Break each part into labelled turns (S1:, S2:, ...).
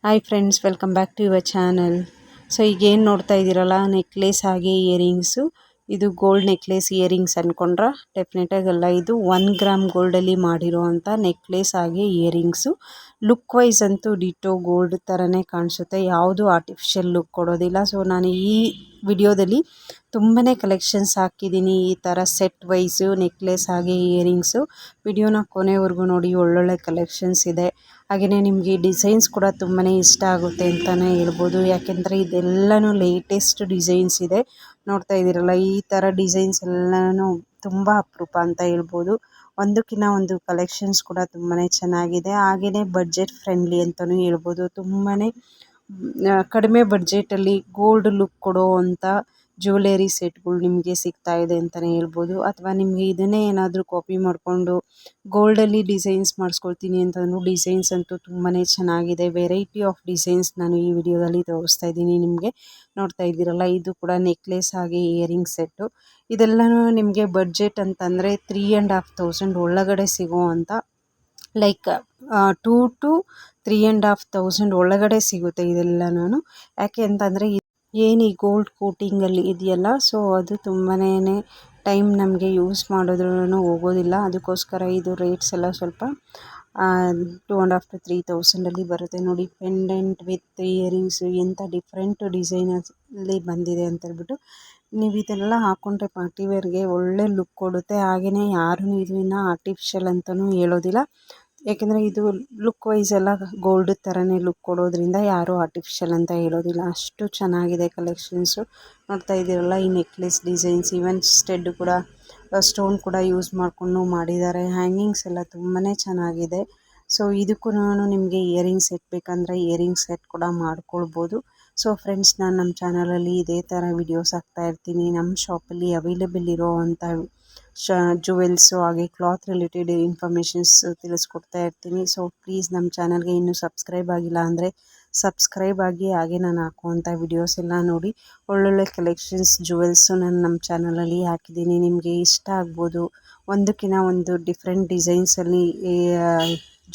S1: Hi friends, welcome back to your channel. So ಈಗೇನು ನೋಡ್ತಾ ಇದ್ದೀರಲ್ಲ, ನೆಕ್ಲೇಸ್ ಹಾಗೆ ಇಯರಿಂಗ್ಸು. ಇದು ಗೋಲ್ಡ್ ನೆಕ್ಲೇಸ್ ಇಯರಿಂಗ್ಸ್ ಅಂದ್ಕೊಂಡ್ರೆ ಡೆಫಿನೆಟಾಗಿ ಅಲ್ಲ. ಇದು 1 ಗ್ರಾಮ್ ಗೋಲ್ಡಲ್ಲಿ ಮಾಡಿರೋ ಅಂಥ ನೆಕ್ಲೇಸ್ ಹಾಗೆ ಇಯರಿಂಗ್ಸು. ಲುಕ್ ವೈಸ್ ಅಂತೂ ಡಿಟೋ ಗೋಲ್ಡ್ ಥರನೇ ಕಾಣಿಸುತ್ತೆ, ಯಾವುದು ಆರ್ಟಿಫಿಷಿಯಲ್ ಲುಕ್ ಕೊಡೋದಿಲ್ಲ. ಸೊ ನಾನು ಈ ವಿಡಿಯೋದಲ್ಲಿ ತುಂಬಾ ಕಲೆಕ್ಷನ್ಸ್ ಹಾಕಿದ್ದೀನಿ, ಈ ಥರ ಸೆಟ್ ವೈಸು ನೆಕ್ಲೇಸ್ ಹಾಗೆ ಇಯರಿಂಗ್ಸು. ವಿಡಿಯೋನ ಕೊನೆವರೆಗೂ ನೋಡಿ, ಒಳ್ಳೊಳ್ಳೆ ಕಲೆಕ್ಷನ್ಸ್ ಇದೆ. ಹಾಗೆಯೇ ನಿಮಗೆ ಡಿಸೈನ್ಸ್ ಕೂಡ ತುಂಬಾ ಇಷ್ಟ ಆಗುತ್ತೆ ಅಂತಲೇ ಹೇಳ್ಬೋದು, ಯಾಕೆಂದರೆ ಇದೆಲ್ಲನೂ ಲೇಟೆಸ್ಟ್ ಡಿಸೈನ್ಸ್ ಇದೆ. ನೋಡ್ತಾ ಇದ್ದೀರಲ್ಲ, ಈ ಥರ ಡಿಸೈನ್ಸ್ ಎಲ್ಲನೂ ತುಂಬ ಅಪರೂಪ ಅಂತ ಹೇಳ್ಬೋದು. ಒಂದಕ್ಕಿಂತ ಒಂದು ಕಲೆಕ್ಷನ್ಸ್ ಕೂಡ ತುಂಬಾ ಚೆನ್ನಾಗಿದೆ. ಹಾಗೆಯೇ ಬಡ್ಜೆಟ್ ಫ್ರೆಂಡ್ಲಿ ಅಂತಲೂ ಹೇಳ್ಬೋದು. ತುಂಬಾ ಕಡಿಮೆ ಬಡ್ಜೆಟಲ್ಲಿ ಗೋಲ್ಡ್ ಲುಕ್ ಕೊಡೋ ಅಂಥ ಜ್ಯುವೆಲರಿ ಸೆಟ್ಗಳು ನಿಮಗೆ ಸಿಗ್ತಾ ಇದೆ ಅಂತಲೇ ಹೇಳ್ಬೋದು. ಅಥವಾ ನಿಮಗೆ ಇದನ್ನೇ ಏನಾದರೂ ಕಾಪಿ ಮಾಡಿಕೊಂಡು ಗೋಲ್ಡಲ್ಲಿ ಡಿಸೈನ್ಸ್ ಮಾಡಿಸ್ಕೊಳ್ತೀನಿ ಅಂತಂದ್ರೂ ಡಿಸೈನ್ಸ್ ಅಂತೂ ತುಂಬಾ ಚೆನ್ನಾಗಿದೆ. ವೆರೈಟಿ ಆಫ್ ಡಿಸೈನ್ಸ್ ನಾನು ಈ ವಿಡಿಯೋದಲ್ಲಿ ತೋರಿಸ್ತಾ ಇದ್ದೀನಿ ನಿಮಗೆ. ನೋಡ್ತಾ ಇದ್ದೀರಲ್ಲ, ಇದು ಕೂಡ ನೆಕ್ಲೇಸ್ ಹಾಗೆ ಇಯರಿಂಗ್ ಸೆಟ್ಟು. ಇದೆಲ್ಲನೂ ನಿಮಗೆ ಬಡ್ಜೆಟ್ ಅಂತಂದರೆ 3,500 ಒಳಗಡೆ ಸಿಗೋ ಅಂಥ, ಲೈಕ್ 2 to 3,500 ಒಳಗಡೆ ಸಿಗುತ್ತೆ ಇದೆಲ್ಲನೂ. ಯಾಕೆ ಅಂತಂದರೆ ಏನು ಈ ಗೋಲ್ಡ್ ಕೋಟಿಂಗಲ್ಲಿ ಇದೆಯಲ್ಲ, ಸೊ ಅದು ತುಂಬಾ ಟೈಮ್ ನಮಗೆ ಯೂಸ್ ಮಾಡಿದ್ರೂ ಹೋಗೋದಿಲ್ಲ. ಅದಕ್ಕೋಸ್ಕರ ಇದು ರೇಟ್ಸ್ ಎಲ್ಲ ಸ್ವಲ್ಪ 2,500 to 3,000 ಬರುತ್ತೆ. ನೋಡಿ, ಪೆಂಡೆಂಟ್ ವಿತ್ ಇಯರಿಂಗ್ಸು ಎಂಥ ಡಿಫ್ರೆಂಟ್ ಡಿಸೈನಲ್ಲಿ ಬಂದಿದೆ ಅಂತೇಳ್ಬಿಟ್ಟು. ನೀವು ಇದೆಲ್ಲ ಹಾಕ್ಕೊಂಡ್ರೆ ಪಾರ್ಟಿವೇರ್ಗೆ ಒಳ್ಳೆ ಲುಕ್ ಕೊಡುತ್ತೆ. ಹಾಗೆಯೇ ಯಾರೂ ಇದನ್ನು ಆರ್ಟಿಫಿಷಿಯಲ್ ಅಂತಲೂ ಹೇಳೋದಿಲ್ಲ, ಯಾಕೆಂದರೆ ಇದು ಲುಕ್ ವೈಸ್ ಎಲ್ಲ ಗೋಲ್ಡ್ ಥರನೇ ಲುಕ್ ಕೊಡೋದ್ರಿಂದ ಯಾರೂ ಆರ್ಟಿಫಿಷಿಯಲ್ ಅಂತ ಹೇಳೋದಿಲ್ಲ. ಅಷ್ಟು ಚೆನ್ನಾಗಿದೆ ಕಲೆಕ್ಷನ್ಸು. ನೋಡ್ತಾ ಇದ್ದೀರಲ್ಲ, ಈ ನೆಕ್ಲೆಸ್ ಡಿಸೈನ್ಸ್, ಈವನ್ ಸ್ಟೆಡ್ ಕೂಡ, ಸ್ಟೋನ್ ಕೂಡ ಯೂಸ್ ಮಾಡಿಕೊಂಡು ಮಾಡಿದ್ದಾರೆ. ಹ್ಯಾಂಗಿಂಗ್ಸ್ ಎಲ್ಲ ತುಂಬಾ ಚೆನ್ನಾಗಿದೆ. ಸೊ ಇದಕ್ಕೂ ನಿಮಗೆ ಇಯರಿಂಗ್ ಸೆಟ್ ಬೇಕಂದರೆ ಇಯರಿಂಗ್ ಸೆಟ್ ಕೂಡ ಮಾಡ್ಕೊಳ್ಬೋದು. ಸೊ ಫ್ರೆಂಡ್ಸ್, ನಾನು ನಮ್ಮ ಚಾನಲಲ್ಲಿ ಇದೇ ಥರ ವಿಡಿಯೋಸ್ ಹಾಕ್ತಾಯಿರ್ತೀನಿ. ನಮ್ಮ ಶಾಪಲ್ಲಿ ಅವೈಲೇಬಲ್ ಇರೋ ಅಂಥ ಜುವೆಲ್ಸು ಹಾಗೆ ಕ್ಲಾತ್ ರಿಲೇಟೆಡ್ ಇನ್ಫಾರ್ಮೇಷನ್ಸ್ ತಿಳಿಸ್ಕೊಡ್ತಾ ಇರ್ತೀನಿ. ಸೊ ಪ್ಲೀಸ್ ನಮ್ಮ ಚಾನಲ್ಗೆ ಇನ್ನೂ ಸಬ್ಸ್ಕ್ರೈಬ್ ಆಗಿಲ್ಲ ಅಂದರೆ ಸಬ್ಸ್ಕ್ರೈಬ್ ಆಗಿ, ಹಾಗೆ ನಾನು ಹಾಕುವಂಥ ವಿಡಿಯೋಸ್ ಎಲ್ಲ ನೋಡಿ. ಒಳ್ಳೊಳ್ಳೆ ಕಲೆಕ್ಷನ್ಸ್ ಜುವೆಲ್ಸು ನಾನು ನಮ್ಮ ಚಾನಲಲ್ಲಿ ಹಾಕಿದ್ದೀನಿ, ನಿಮಗೆ ಇಷ್ಟ ಆಗ್ಬೋದು. ಒಂದಕ್ಕಿಂತ ಒಂದು ಡಿಫ್ರೆಂಟ್ ಡಿಸೈನ್ಸಲ್ಲಿ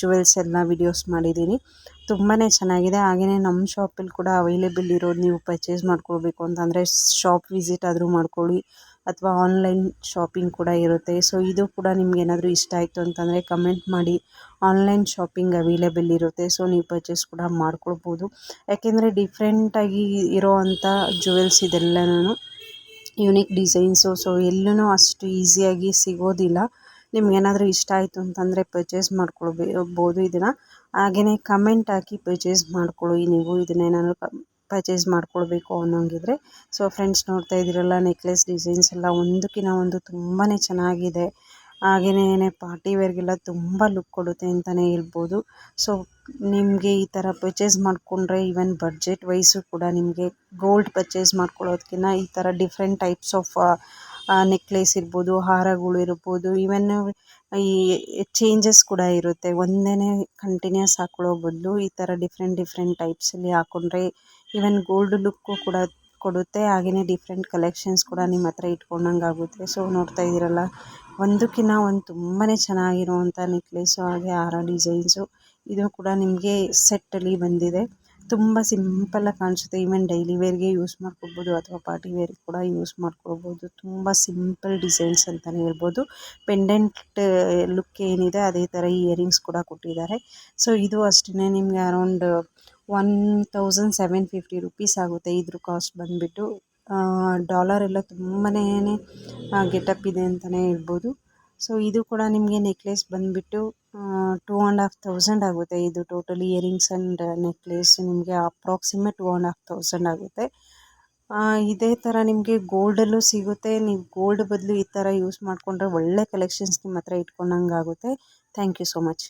S1: ಜುವೆಲ್ಸ್ ಎಲ್ಲ ವಿಡಿಯೋಸ್ ಮಾಡಿದ್ದೀನಿ, ತುಂಬಾ ಚೆನ್ನಾಗಿದೆ. ಹಾಗೆಯೇ ನಮ್ಮ ಶಾಪಲ್ಲಿ ಕೂಡ ಅವೈಲೇಬಲ್ ಇರೋದು, ನೀವು ಪರ್ಚೇಸ್ ಮಾಡ್ಕೊಳ್ಬೇಕು ಅಂತಂದರೆ ಶಾಪ್ ವಿಸಿಟ್ ಆದರೂ ಮಾಡ್ಕೊಳ್ಳಿ, ಅಥವಾ ಆನ್ಲೈನ್ ಶಾಪಿಂಗ್ ಕೂಡ ಇರುತ್ತೆ. ಸೊ ಇದು ಕೂಡ ನಿಮ್ಗೆ ಏನಾದರೂ ಇಷ್ಟ ಆಯಿತು ಅಂತಂದರೆ ಕಮೆಂಟ್ ಮಾಡಿ. ಆನ್ಲೈನ್ ಶಾಪಿಂಗ್ ಅವೈಲೇಬಲ್ ಇರುತ್ತೆ, ಸೊ ನೀವು ಪರ್ಚೇಸ್ ಕೂಡ ಮಾಡ್ಕೊಳ್ಬೋದು. ಯಾಕೆಂದರೆ ಡಿಫ್ರೆಂಟಾಗಿ ಇರೋ ಅಂಥ ಜುವೆಲ್ಸ್ ಇದೆಲ್ಲನೂ ಯುನೀಕ್ ಡಿಸೈನ್ಸು. ಸೊ ಎಲ್ಲೂ ಅಷ್ಟು ಈಸಿಯಾಗಿ ಸಿಗೋದಿಲ್ಲ. ನಿಮ್ಗೇನಾದರೂ ಇಷ್ಟ ಆಯಿತು ಅಂತಂದರೆ ಪರ್ಚೇಸ್ ಮಾಡ್ಕೊಳ್ಬೋದು ಇದನ್ನು. ಹಾಗೆಯೇ ಕಮೆಂಟ್ ಹಾಕಿ ಪರ್ಚೇಸ್ ಮಾಡ್ಕೊಳ್ಳಿ ನೀವು, ಇದನ್ನೇನಾದ್ರು ಪರ್ಚೇಸ್ ಮಾಡ್ಕೊಳ್ಬೇಕು ಅನ್ನೋಂಗಿದ್ರೆ. ಸೊ ಫ್ರೆಂಡ್ಸ್, ನೋಡ್ತಾ ಇದ್ದೀರಲ್ಲ, ನೆಕ್ಲೆಸ್ ಡಿಸೈನ್ಸ್ ಎಲ್ಲ ಒಂದಕ್ಕಿಂತ ಒಂದು ತುಂಬಾ ಚೆನ್ನಾಗಿದೆ. ಹಾಗೆಯೇ ಪಾರ್ಟಿವೇರ್ಗೆಲ್ಲ ತುಂಬ ಲುಕ್ ಕೊಡುತ್ತೆ ಅಂತಲೇ ಹೇಳ್ಬೋದು. ಸೊ ನಿಮಗೆ ಈ ಥರ ಪರ್ಚೇಸ್ ಮಾಡಿಕೊಂಡ್ರೆ, ಈವನ್ ಬಡ್ಜೆಟ್ ವೈಸು ಕೂಡ ನಿಮಗೆ ಗೋಲ್ಡ್ ಪರ್ಚೇಸ್ ಮಾಡ್ಕೊಳ್ಳೋದಕ್ಕಿಂತ ಈ ಥರ ಡಿಫ್ರೆಂಟ್ ಟೈಪ್ಸ್ ಆಫ್ ನೆಕ್ಲೇಸ್ ಇರ್ಬೋದು, ಹಾರಗಳು ಇರ್ಬೋದು, ಈವನ್ ಈ ಚೇಂಜಸ್ ಕೂಡ ಇರುತ್ತೆ. ಒಂದೇ ಕಂಟಿನ್ಯೂಸ್ ಹಾಕ್ಕೊಳ್ಳೋ ಬದಲು ಈ ಥರ ಡಿಫ್ರೆಂಟ್ ಟೈಪ್ಸಲ್ಲಿ ಹಾಕ್ಕೊಂಡ್ರೆ ಈವನ್ ಗೋಲ್ಡ್ ಲುಕ್ಕು ಕೂಡ ಕೊಡುತ್ತೆ. ಹಾಗೆಯೇ ಡಿಫ್ರೆಂಟ್ ಕಲೆಕ್ಷನ್ಸ್ ಕೂಡ ನಿಮ್ಮ ಹತ್ರ ಇಟ್ಕೊಂಡಂಗೆ ಆಗುತ್ತೆ. ಸೊ ನೋಡ್ತಾ ಇದ್ದೀರಲ್ಲ, ಒಂದಕ್ಕಿಂತ ಒಂದು ತುಂಬಾ ಚೆನ್ನಾಗಿರುವಂಥ ನೆಕ್ಲೇಸು ಹಾಗೆ ಹಾರ ಡಿಸೈನ್ಸು. ಇದು ಕೂಡ ನಿಮಗೆ ಸೆಟ್ಟಲ್ಲಿ ಬಂದಿದೆ. ತುಂಬ ಸಿಂಪಲ್ಲಾಗಿ ಕಾಣಿಸುತ್ತೆ. ಈವನ್ ಡೈಲಿ ವೇರ್ಗೆ ಯೂಸ್ ಮಾಡ್ಕೊಳ್ಬೋದು, ಅಥವಾ ಪಾರ್ಟಿ ವೇರ್ಗೆ ಕೂಡ ಯೂಸ್ ಮಾಡ್ಕೊಳ್ಬೋದು. ತುಂಬ ಸಿಂಪಲ್ ಡಿಸೈನ್ಸ್ ಅಂತಲೇ ಹೇಳ್ಬೋದು. ಪೆಂಡೆಂಟ್ ಲುಕ್ ಏನಿದೆ ಅದೇ ಥರ ಇಯರಿಂಗ್ಸ್ ಕೂಡ ಕೊಟ್ಟಿದ್ದಾರೆ. ಸೊ ಇದು ಅಷ್ಟೇ ನಿಮಗೆ ಅರೌಂಡ್ 1,750 ರುಪೀಸ್ ಆಗುತ್ತೆ. ಇದ್ರ ಕಾಸ್ಟ್ ಬಂದುಬಿಟ್ಟು ಡಾಲರ್ ಎಲ್ಲ ತುಂಬಾ ಗೆಟಪ್ ಇದೆ ಅಂತಲೇ ಹೇಳ್ಬೋದು. ಸೊ ಇದು ಕೂಡ ನಿಮಗೆ ನೆಕ್ಲೆಸ್ ಬಂದುಬಿಟ್ಟು 2,500 ಆಗುತ್ತೆ. ಇದು ಟೋಟಲ್ ಇಯರಿಂಗ್ಸ್ ಆ್ಯಂಡ್ ನೆಕ್ಲೆಸ್ ನಿಮಗೆ ಅಪ್ರಾಕ್ಸಿಮೇಟ್ 2,500 ಆಗುತ್ತೆ. ಇದೇ ಥರ ನಿಮಗೆ ಗೋಲ್ಡಲ್ಲೂ ಸಿಗುತ್ತೆ. ನೀವು ಗೋಲ್ಡ್ ಬದಲು ಈ ಥರ ಯೂಸ್ ಮಾಡಿಕೊಂಡ್ರೆ ಒಳ್ಳೆ ಕಲೆಕ್ಷನ್ಸ್ ನಿಮ್ಮ ಹತ್ರ ಇಟ್ಕೊಂಡಂಗೆ ಆಗುತ್ತೆ. Thank you so much.